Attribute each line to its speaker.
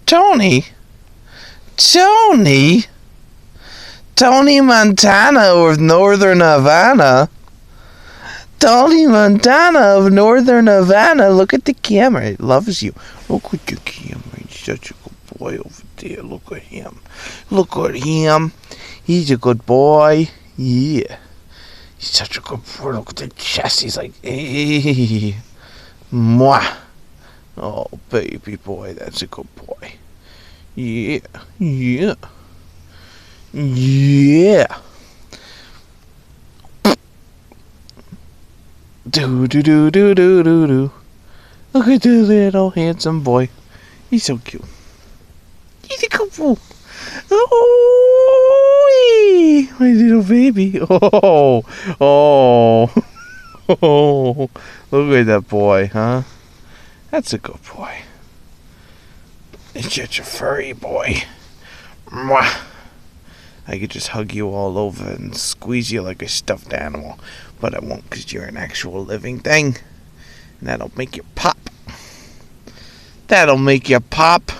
Speaker 1: Tony? Tony? Tony Montana of Northern Havana? Tony Montana of Northern Havana. Look at the camera. It loves you. Look at the camera. He's such a good boy over there. Look at him. Look at him. He's a good boy. Yeah. He's such a good boy. Look at the chest. He's like, hey. Mwah. Oh, baby boy. That's a good boy. Yeah. Yeah. Yeah. Do do do do do do do. Look at the little handsome boy. He's so cute. He's a good boy. Oh, my little baby. Oh, oh, oh. Look at that boy, huh? That's a good boy. It's such a furry boy. Mwah. I could just hug you all over and squeeze you like a stuffed animal. But I won't, because you're an actual living thing. And that'll make you pop. That'll make you pop.